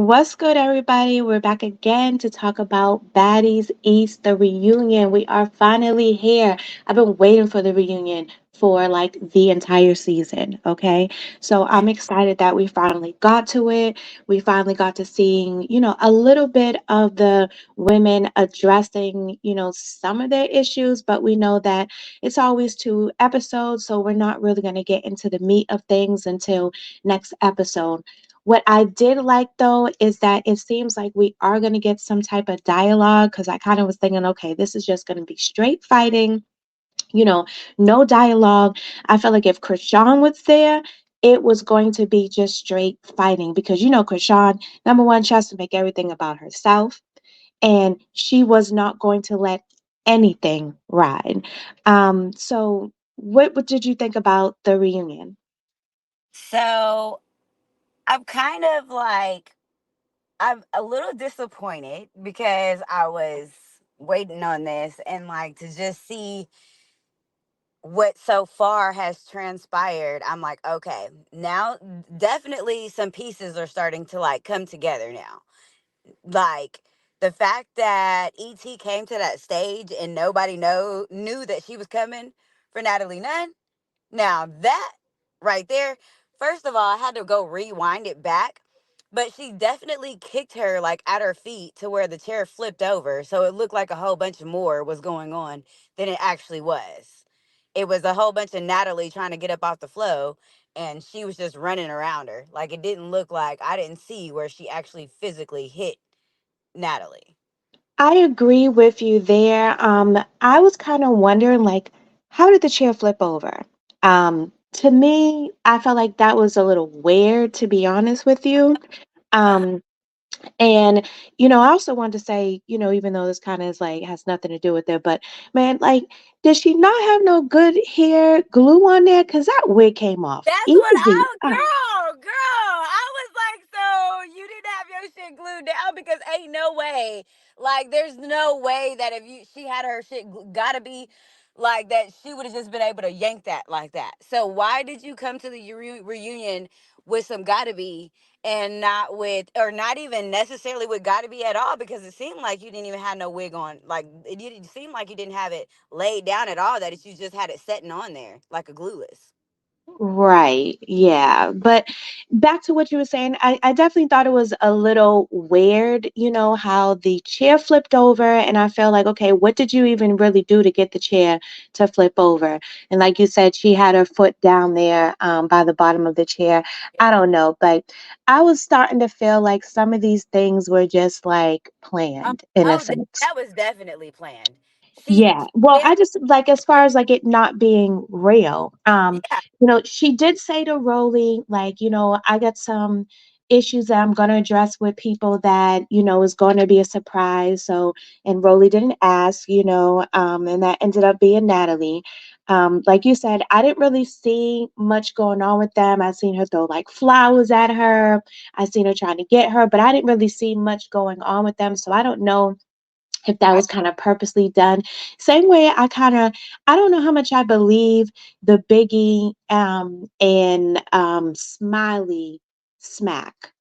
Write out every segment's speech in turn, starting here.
What's good, everybody? We're back again to talk about Baddies East, the reunion. We are finally here. I've been waiting for the reunion for like the entire season. Okay. So I'm excited that we finally got to it. We finally got to seeing, a little bit of the women addressing, some of their issues, but we know that it's always 2 episodes. So we're not really going to get into the meat of things until next episode. What I did like though is that it seems like we are going to get some type of dialogue because I kind of was thinking, okay, this is just going to be straight fighting, you know, no dialogue. I felt like if Krishan was there, it was going to be just straight fighting because, Krishan, number one, she has to make everything about herself and she was not going to let anything ride. So, what did you think about the reunion? So I'm kind of like, I'm a little disappointed because I was waiting on this and like to just see what so far has transpired. I'm like, okay, now definitely some pieces are starting to like come together now. Like the fact that ET came to that stage and nobody knew that she was coming for Natalie Nunn. Now that right there, first of all, I had to go rewind it back, but she definitely kicked her like at her feet to where the chair flipped over, so it looked like a whole bunch more was going on than it actually was. It was a whole bunch of Natalie trying to get up off the flow, and she was just running around her. Like it didn't look like I didn't see where she actually physically hit Natalie. I agree with you there. I was kind of wondering, like, how did the chair flip over? To me, I felt like that was a little weird, to be honest with you. Um, and I also wanted to say, even though this kind of is like has nothing to do with it, but man, like, did she not have no good hair glue on there? Because that wig came off That's what easy. girl. I was like, so you didn't have your shit glued down because ain't no way. Like, there's no way that if she had her shit gotta be like that, she would have just been able to yank that like that. So why did you come to the reunion with some gotta be and not with, or not even necessarily with gotta be at all? Because it seemed like you didn't even have no wig on. Like, it didn't seem like you didn't have it laid down at all. That you just had it setting on there like a glueless. Right. Yeah. But back to what you were saying, I definitely thought it was a little weird, how the chair flipped over. And I felt like, okay, what did you even really do to get the chair to flip over? And like you said, she had her foot down there by the bottom of the chair. I don't know. But I was starting to feel like some of these things were just like Oh, planned in a oh, sense. that was definitely planned. Yeah. Well, Yeah, I just like as far as like it not being real. yeah, She did say to Rolly, like, I got some issues that I'm gonna address with people that, is gonna be a surprise. So and Rolly didn't ask, and that ended up being Natalie. Like you said, I didn't really see much going on with them. I seen her throw like flowers at her. I seen her trying to get her, but I didn't really see much going on with them. So I don't know if that I, was kind of purposely done. Same way I don't know how much I believe the Biggie and Smiley smack.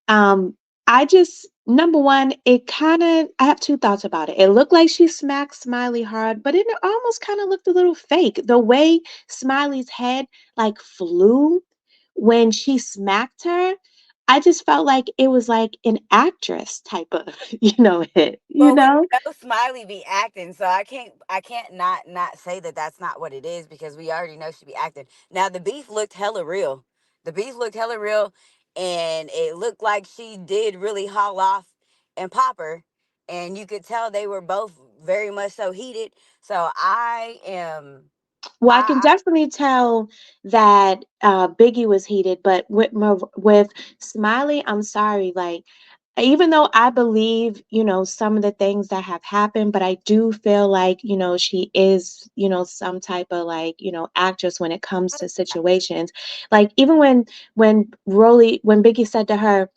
Um I just number one, it kind of I have two thoughts about it. It looked like she smacked Smiley hard, but it almost kind of looked a little fake. The way Smiley's head like flew when she smacked her, I just felt like it was like an actress type of, hit, well, we know Smiley be acting, so I can't not say that that's not what it is because we already know she be acting. Now the beef looked hella real. The beef looked hella real, and it looked like she did really haul off and pop her, and you could tell they were both very much so heated. So I am, Well, I can I definitely tell that Biggie was heated, but with Smiley, I'm sorry. Like, even though I believe, some of the things that have happened, but I do feel like, she is, some type of like, actress when it comes to situations. Like, even when Biggie said to her,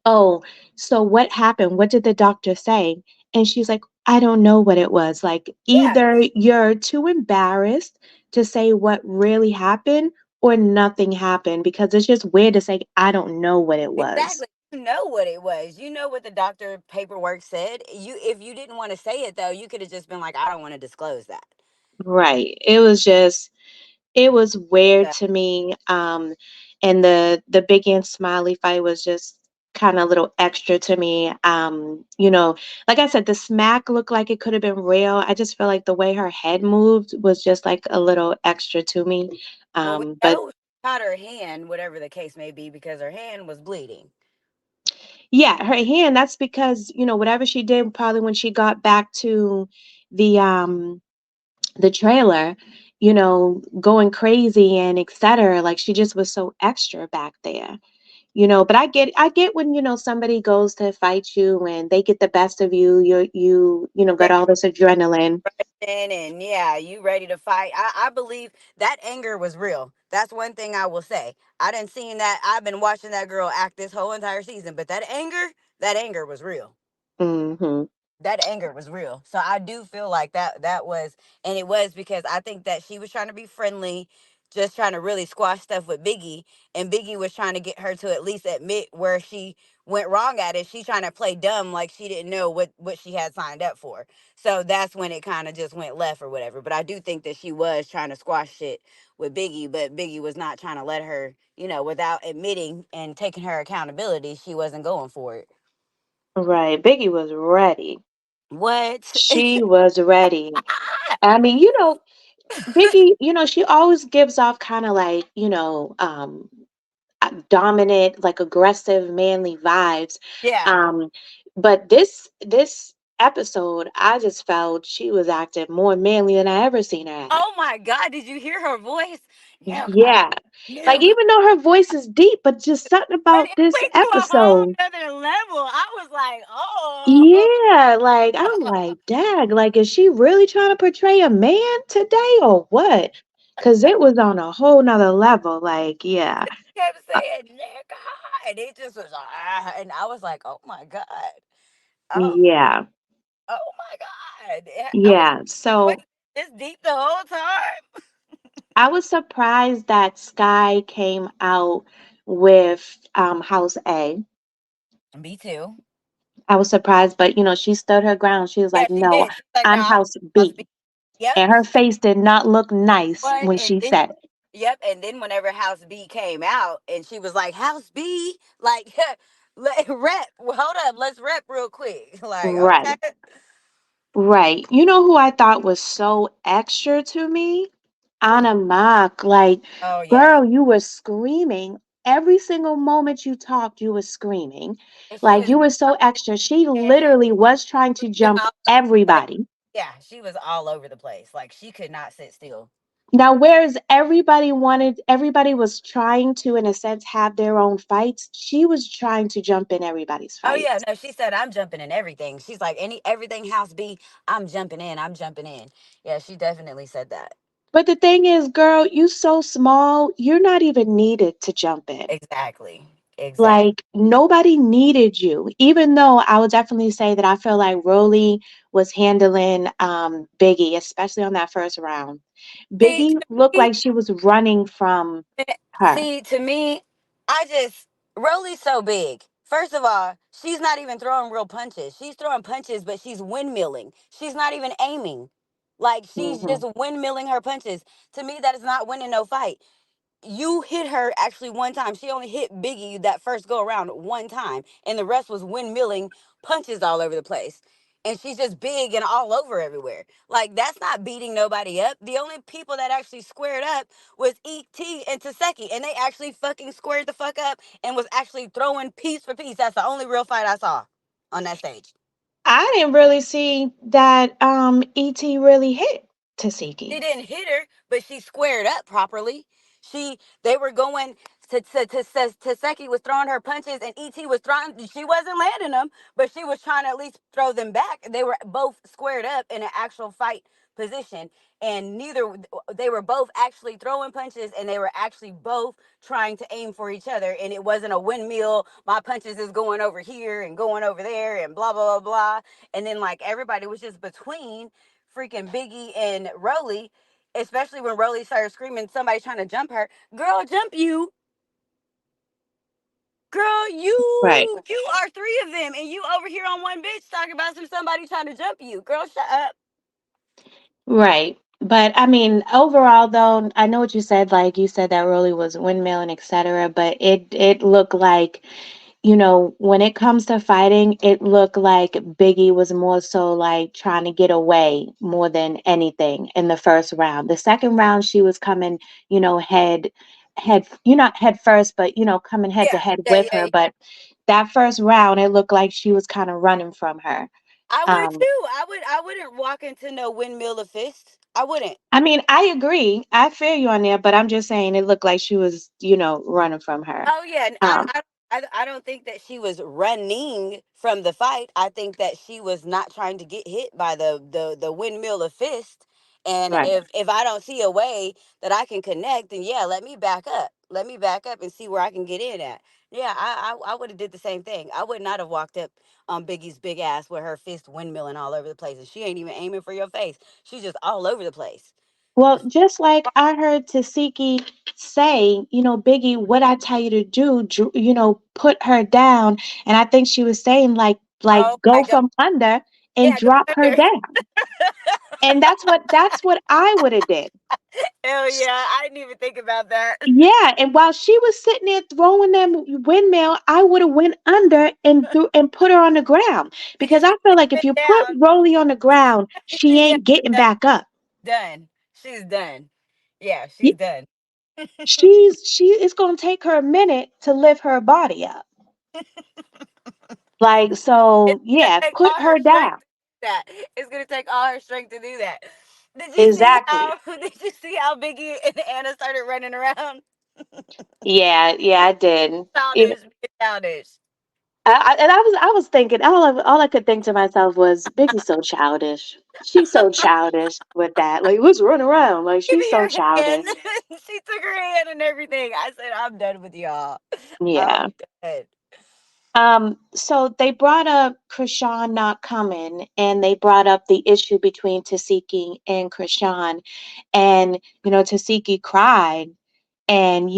"Oh, so what happened? What did the doctor say?" And she's like, "I don't know what it was." Like, yeah. either you're too embarrassed to say what really happened or nothing happened because it's just weird to say, "I don't know what it was." Exactly. know what it was. You know what the doctor paperwork said. You, if you didn't want to say it though, you could have just been like, I don't want to disclose that. Right. It was weird Yeah. to me. And the Biggie and Smiley fight was just kind of a little extra to me. Like I said, the smack looked like it could have been real. I just feel like the way her head moved was just like a little extra to me. Well, we But know she caught her hand, whatever the case may be, because her hand was bleeding. yeah, her hand, that's because, whatever she did probably when she got back to the trailer, going crazy and etc. Like she just was so extra back there. But I get when, somebody goes to fight you and they get the best of you, got Ready all this adrenaline. in, and yeah, you ready to fight. I believe that anger was real. That's one thing I will say. I didn't seen that. I've been watching that girl act this whole entire season, but that anger was real. Mhm. That anger was real. So I do feel like that was, and it was because I think that she was trying to be friendly, just trying to really squash stuff with Biggie, and Biggie was trying to get her to at least admit where she went wrong at it. She trying to play dumb like she didn't know what she had signed up for. So that's when it kind of just went left or whatever. But I do think that she was trying to squash shit with Biggie, but Biggie was not trying to let her, without admitting and taking her accountability, she wasn't going for it. Right. Biggie was ready. What? She was ready. I mean, Biggie, she always gives off kind of like, dominant, like aggressive, manly vibes. Yeah. Um, but this episode, I just felt she was acting more manly than I ever seen her act. Oh my God, did you hear her voice? No, God. Yeah. Like No, God. even though her voice is deep, but just something But about it this went to a whole episode. other level. I was like, oh. Yeah, like I'm like, dag, like is she really trying to portray a man today or what? Cause it was on a whole nother level. Like, yeah. Kept Uh, saying, nigga. And it just was, and I was like, oh my God. Oh, yeah. oh my God. I was, Yeah. wait, So this deep the whole time? I was surprised that Sky came out with House A. Me too. I was surprised, but she stood her ground. She was Yeah, like, she "No, did. She's like, no, I'm I'm House supposed to B." be. Yep. And her face did not look nice What? when And she then said it. yep, and then whenever House B came out, and she was like, "House B, like, rep. Well, hold up, let's rep real quick." Like, okay. Right. Right. You know who I thought was so extra to me? Who? Anamok. Like, Oh yeah, girl, you were screaming. Every single moment you talked, you were screaming. and she Like, was you were so extra. She jumping, literally was trying to and jump all over the place. everybody. Yeah, she was all over the place. Like she could not sit still. Now, whereas everybody was trying to, in a sense, have their own fights, she was trying to jump in everybody's Oh yeah, fights. no, she said I'm jumping in everything. She's like everything House B, I'm jumping in. I'm jumping in. Yeah, she definitely said that. But the thing is, girl, you so small, you're not even needed to jump in. Exactly. Exactly. Like nobody needed you, even though I would definitely say that I feel like Rolly was handling Biggie, especially on that first round. See, Biggie to looked me, like she was running from her. See, to me, I just Rolly's so big. First of all, she's not even throwing real punches. She's throwing punches, but she's windmilling. She's not even aiming. Like she's Hmm. just windmilling her punches. To me, that is not winning no fight. You hit her actually one time. She only hit Biggie that first go around one time, and the rest was windmilling punches all over the place. And she's just big and all over everywhere. Like that's not beating nobody up. The only people that actually squared up was ET and Taseki, and they actually fucking squared the fuck up and was actually throwing piece for piece. That's the only real fight I saw on that stage. I didn't really see that ET really hit She Tasiki. didn't hit her, but she squared up properly. They were going to Seki was throwing her punches and ET was throwing. She wasn't landing them, but she was trying to at least throw them back. They were both squared up in an actual fight position, and neither they were both actually throwing punches, and they were actually both trying to aim for each other. And it wasn't a windmill. My punches is going over here and going over there, and blah blah blah blah. And then like everybody was just between freaking Biggie and Rolly, especially when Rolly started screaming, somebody trying to jump her. Girl, jump you. Girl, Right. you are three of them, and you over here on one bitch talking about somebody trying to jump you. Girl, shut up. Right. But I mean, overall though, I know what you said, like you said that Rolly was windmill and etc. But it looked like, when it comes to fighting, it looked like Biggie was more so like trying to get away more than anything in the first round. The second round, she was coming, head, not head first, but coming head to Yeah, head yeah, with yeah. her. But that first round, it looked like she was kind of running from her. I would Um, too. I wouldn't walk into no windmill of fists. I wouldn't. I mean, I agree. I feel you on there, but I'm just saying it looked like she was, running from her. Oh yeah, and Um, I don't think that she was running from the fight. I think that she was not trying to get hit by the windmill of fist. And right. if I don't see a way that I can connect, then yeah, let me back up. Let me back up and see where I can get in at. Yeah, I would have did the same thing. I would not have walked up on Biggie's big ass with her fist windmilling all over the place, and she ain't even aiming for your face. She's just all over the place. Well, just like I heard Tasiki say, Biggie, what I tell you to do, put her down. And I think she was saying like Oh my go god. from under and Yeah, go drop her under. down. And that's what I would have did. Hell yeah, I didn't even think about that. Yeah, and while she was sitting there throwing them windmill, I would have went under and put her on the ground because I feel like if Sit you put down. Rolly on the ground, she Yeah, ain't getting back up. done. She's done. Yeah, she's Y- done. she it's gonna take her a minute to lift her body up. Like It's so, gonna yeah, take put all her her strength down. to do that. It's gonna take all her strength to do that. Did you see Exactly. how did you see how Biggie and Anna started running around? Yeah, yeah, I did. Even Childish, childish. and I was thinking all I could think to myself was Biggie's so childish. She's so childish with that. Like, let's run around. Like, Give she's me so your hand. childish. She took her hand and everything. I said, I'm done with y'all. Yeah. I'm done. So they brought up Krishan not coming, and they brought up the issue between Tasiki and Krishan, and Tasiki cried and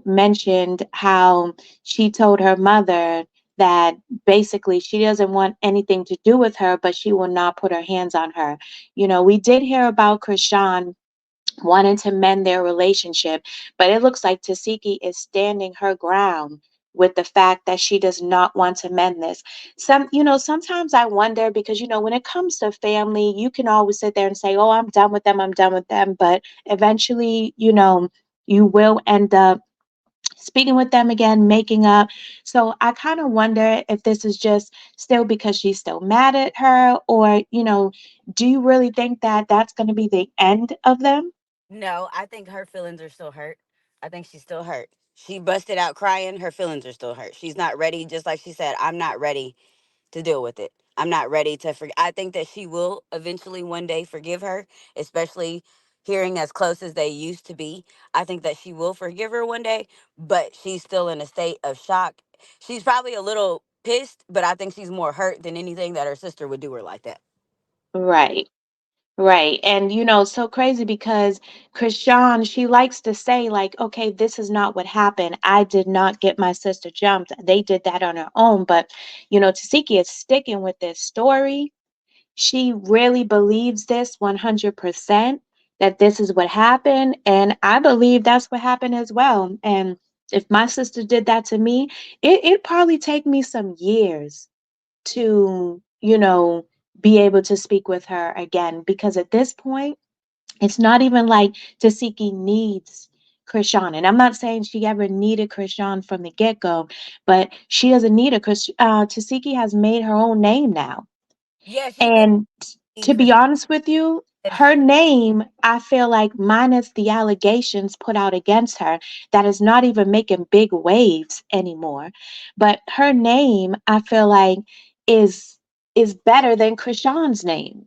mentioned how she told her mother that basically she doesn't want anything to do with her, but she will not put her hands on her. We did hear about Krishan wanting to mend their relationship, but it looks like Tasiki is standing her ground with the fact that she does not want to mend this. Sometimes I wonder because when it comes to family, you can always sit there and say, "Oh, I'm done with them. I'm done with them," but eventually, you will end up speaking with them again, making up. So I kind of wonder if this is just still because she's still mad at her, or do you really think that that's going to be the end of them? No, I think her feelings are still hurt. I think she's still hurt. She busted out crying. Her feelings are still hurt. She's not ready. Just like she said, I'm not ready to deal with it. I'm not ready to forgive. I think that she will eventually one day forgive her, especially hearing as close as they used to be. I think that she will forgive her one day, but she's still in a state of shock. She's probably a little pissed, but I think she's more hurt than anything that her sister would do her like that. Right. Right. And so crazy because Krishan, she likes to say, like, okay, this is not what happened. I did not get my sister jumped. They did that on her own. But, Tasiki is sticking with this story. She really believes this 100% that this is what happened. And I believe that's what happened as well. And if my sister did that to me, it'd probably take me some years to, be able to speak with her again. Because at this point, it's not even like Tasiki needs Krishan. And I'm not saying she ever needed Krishan from the get go, but she doesn't need her because Tasiki has made her own name now. Yeah, she did And need to be Chris. honest with you, And her she name, I feel like, minus the allegations put out against her, that is not even making big waves anymore. But her name, I feel like, is is better than Krishan's name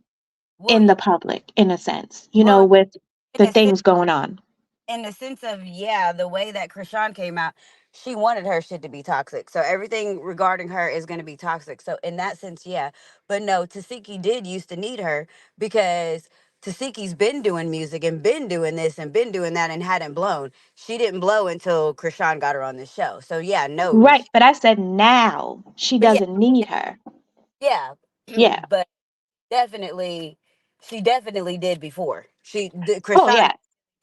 well, in the public, in a sense, well, with in the a sense, things going on. in the sense of yeah, the way that Krishan came out, she wanted her shit to be toxic. So everything regarding her is going to be toxic. So in that sense, yeah. But no, Tasiki did used to need her because Tasiki's been doing music and been doing this and been doing that and hadn't blown. She didn't blow until Krishan got her on the show. So yeah, no, Right, but I said now she but yeah, doesn't need her. yeah, Yeah. but definitely, she definitely did before. Oh Krishan yeah.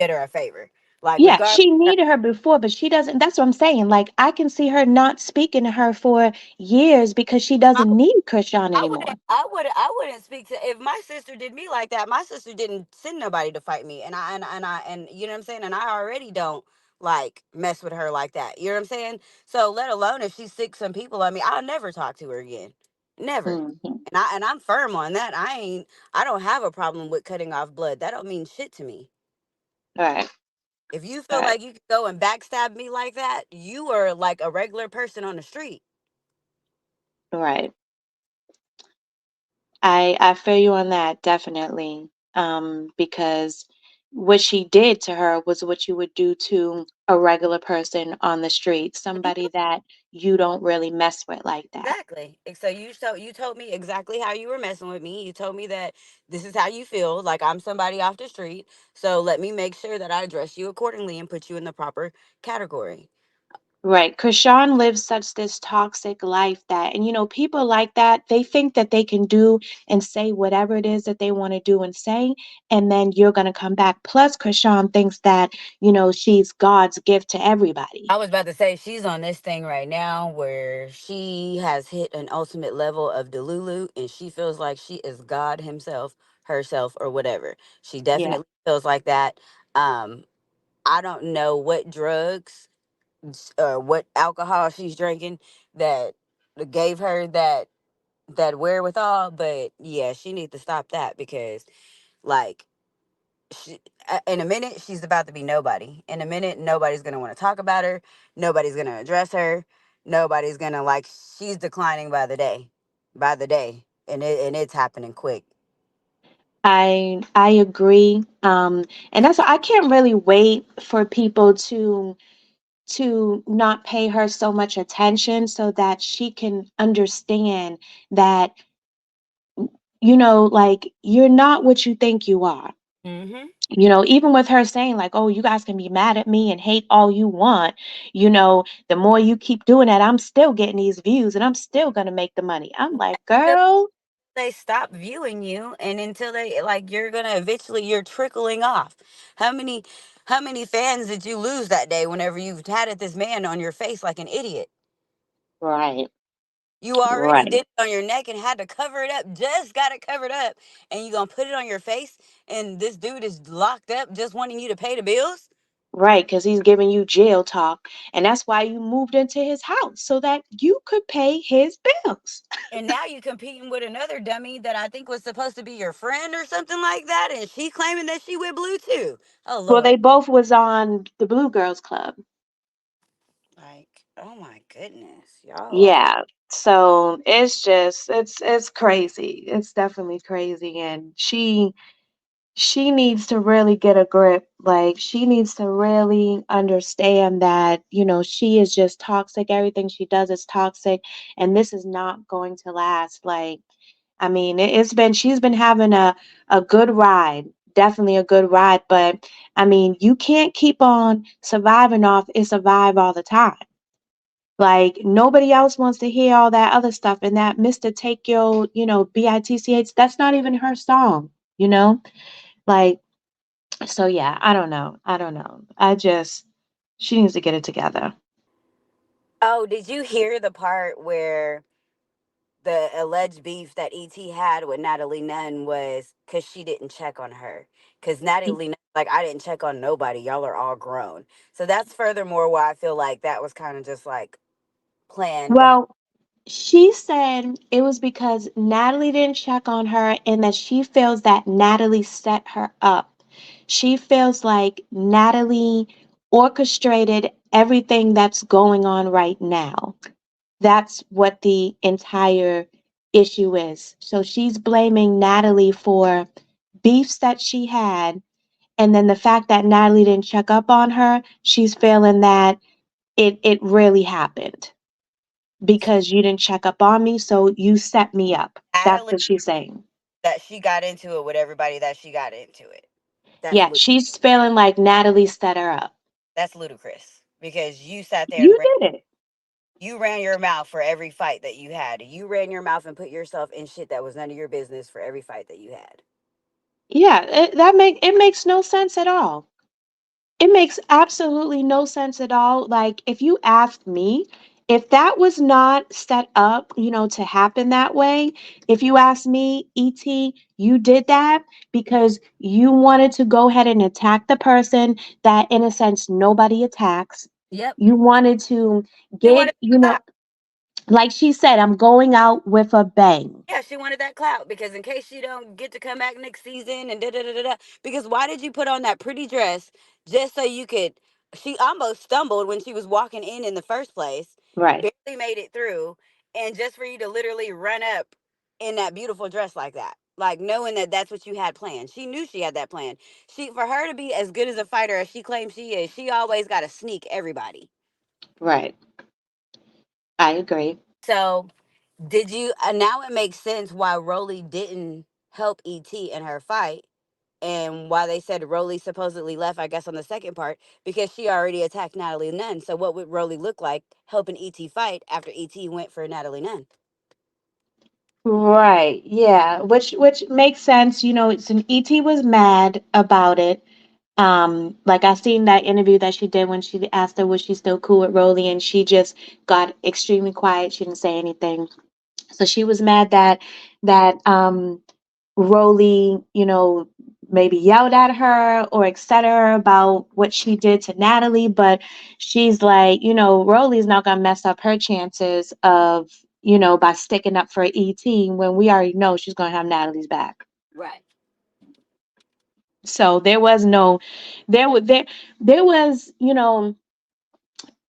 did her a favor. Like Yeah, regardless. she needed her before, but she doesn't. That's what I'm saying. Like, I can see her not speaking to her for years because she doesn't need Krishan anymore. I wouldn't speak to if my sister did me like that. My sister didn't send nobody to fight me, and you know what I'm saying. And I already don't like mess with her like that. You know what I'm saying. So let alone if she sick some people on me, I'll never talk to her again, never. Hmm. And I'm firm on that. I don't have a problem with cutting off blood. That don't mean shit to me. Right, If you feel right, like you can go and backstab me like that, you are like a regular person on the street. right. I feel you on that, definitely. Because what she did to her was what you would do to a regular person on the street, somebody that you don't really mess with like that. Exactly. So you told me exactly how you were messing with me. You told me that this is how you feel, like I'm somebody off the street. So let me make sure that I address you accordingly and put you in the proper category. Right. Krishan lives such this toxic life that, and people like that, they think that they can do and say whatever it is that they want to do and say, and then you're going to come back. Plus, Krishan thinks that, she's God's gift to everybody. I was about to say she's on this thing right now where she has hit an ultimate level of Delulu and she feels like she is God himself, herself, or whatever. She Yeah. definitely feels like that. Um, I don't know what drugs or what alcohol she's drinking that gave her that wherewithal, but yeah, she needs to stop that because like she, in a minute she's about to be nobody. In a minute nobody's going to want to talk about her, nobody's going to address her, nobody's going to like she's declining by the day and it's happening quick. I agree. And that's I can't really wait for people to not pay her so much attention so that she can understand that like you're not what you think you are. Mhm. Even with her saying like, "Oh, you guys can be mad at me and hate all you want," the more you keep doing that, I'm still getting these views and I'm still gonna make the money. I'm like, girl, They stop viewing you and until they like you're gonna eventually you're trickling off. How many fans did you lose that day whenever you tatted this man on your face like an idiot? right, You already right, did it on your neck and had to cover it up, just got it covered up, and you gonna put it on your face and this dude is locked up just wanting you to pay the bills? right, because he's giving you jail talk, and that's why you moved into his house so that you could pay his bills. And now you competing with another dummy that I think was supposed to be your friend or something like that, and she claiming that she with blue too. Oh Well, Lord. they both was on the Blue Girls Club. Like, oh my goodness, y'all are. Yeah. So it's crazy. It's definitely crazy. And she needs to really get a grip. Like she needs to really understand that, she is just toxic. Everything she does is toxic. And this is not going to last. Like, I mean, she's been having a good ride. Definitely a good ride. But I mean, you can't keep on surviving off it survive all the time. Like nobody else wants to hear all that other stuff and that Mr. Take Your, BITCH, that's not even her song, you know? Like, so yeah, I don't know. I don't know. She needs to get it together. Oh, did you hear the part where the alleged beef that ET had with Natalie Nunn was because she didn't check on her? Because Natalie Nunn, like, I didn't check on nobody. Y'all are all grown. So that's furthermore why I feel like that was kind of just like planned to happen. Well, she said it was because Natalie didn't check on her and that she feels that Natalie set her up. She feels like Natalie orchestrated everything that's going on right now. That's what the entire issue is. So she's blaming Natalie for beefs that she had. And then the fact that Natalie didn't check up on her, she's feeling that it really happened because you didn't check up on me. So you set me up. That's Natalie, what she's saying. that she got into it with everybody that she got into it. That's Yeah, lu- she's feeling like Natalie set her up. that's ludicrous because you sat there and You did it. you ran your mouth for every fight that you had. You ran your mouth and put yourself in shit that was none of your business for every fight that you had. Yeah, it makes no sense at all. It makes absolutely no sense at all. Like, if you asked me, if that was not set up, to happen that way, if you asked me, ET, you did that because you wanted to go ahead and attack the person that, in a sense, nobody attacks. Yep. You wanted to She wanted get, that. like she said, I'm going out with a bang. Yeah, she wanted that clout because in case she don't get to come back next season and da da da da da. Because why did you put on that pretty dress just so you could? She almost stumbled when she was walking in the first place. Right, Barely made it through, and just for you to literally run up in that beautiful dress like that, like knowing that that's what you had planned. She knew she had that plan. She for her to be as good as a fighter as she claims she is, she always got to sneak everybody. right. I agree. So did you? Now it makes sense why Rolly didn't help ET in her fight, and why they said Rolly supposedly left. I guess on the second part because she already attacked Natalie Nunn. So what would Rolly look like helping ET fight after ET went for Natalie Nunn? Right. Yeah. Which makes sense. It's an ET was mad about it. Like I seen that interview that she did when she asked her was she still cool with Rolly, and she just got extremely quiet. She didn't say anything. So she was mad that Rolly, maybe yelled at her or etc. about what she did to Natalie, but she's like, Rolly's not gonna mess up her chances of, by sticking up for ET when we already know she's gonna have Natalie's back. Right. So there was,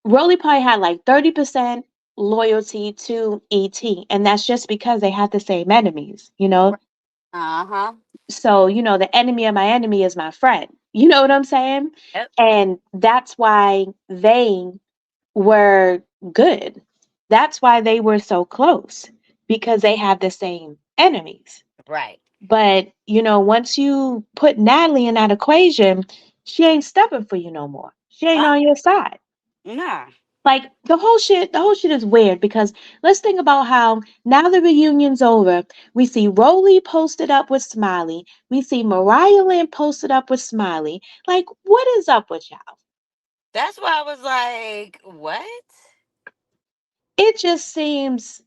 Rolly probably had like 30% loyalty to ET, and that's just because they had the same enemies. Right. Uh huh. So, the enemy of my enemy is my friend. You know what I'm saying? Yep. And that's why they were good. That's why they were so close because they have the same enemies. Right. But, once you put Natalie in that equation, she ain't stepping for you no more. She ain't Uh, on your side. nah. Like the whole shit is weird because let's think about how now the reunion's over. We see Rolly posted up with Smiley. We see Mariah Lynn posted up with Smiley. Like, what is up with y'all? That's why I was like, what? It just seems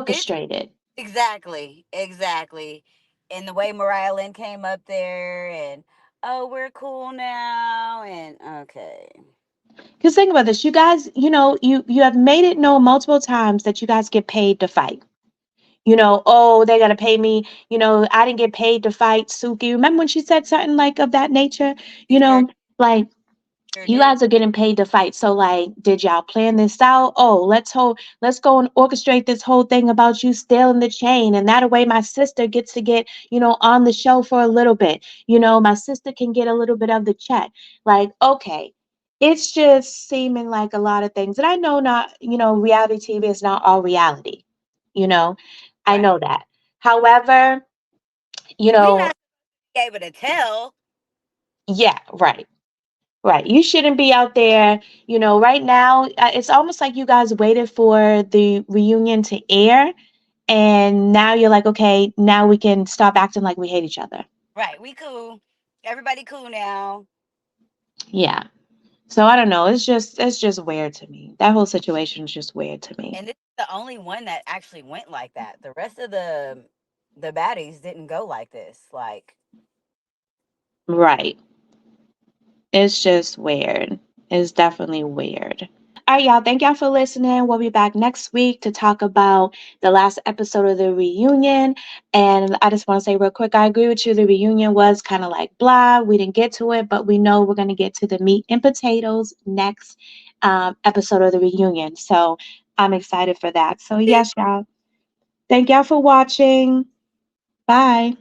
It orchestrated. exactly, exactly. And the way Mariah Lynn came up there and oh, we're cool now and okay. Because think about this, you guys, you have made it known multiple times that you guys get paid to fight. Oh, they gotta pay me. I didn't get paid to fight Suki. Remember when she said something like of that nature? You She sure know, like sure you did. guys are getting paid to fight. So like, did y'all plan this out? Oh, let's go and orchestrate this whole thing about you stealing the chain. And that way my sister gets to get, on the show for a little bit. My sister can get a little bit of the check. Like, okay. It's just seeming like a lot of things. And I know not, reality TV is not all reality. You know, I Right. know that. However, you We know, not able to tell. yeah, right. Right. You shouldn't be out there. Right now, it's almost like you guys waited for the reunion to air. And now you're like, okay, now we can stop acting like we hate each other. Right. We cool. Everybody cool now. Yeah. So I don't know. It's just weird to me. That whole situation is just weird to me. And this is the only one that actually went like that. The rest of the baddies didn't go like this. Like Right. It's just weird. It's definitely weird. All right, y'all. Thank y'all for listening. We'll be back next week to talk about the last episode of the reunion. And I just want to say real quick, I agree with you. The reunion was kind of like blah. We didn't get to it, but we know we're going to get to the meat and potatoes next episode of the reunion. So I'm excited for that. So, yes, y'all. Thank y'all for watching. Bye.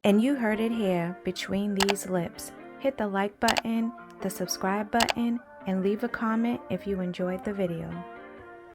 And you heard it here between these lips. Hit the like button, the subscribe button, and leave a comment if you enjoyed the video.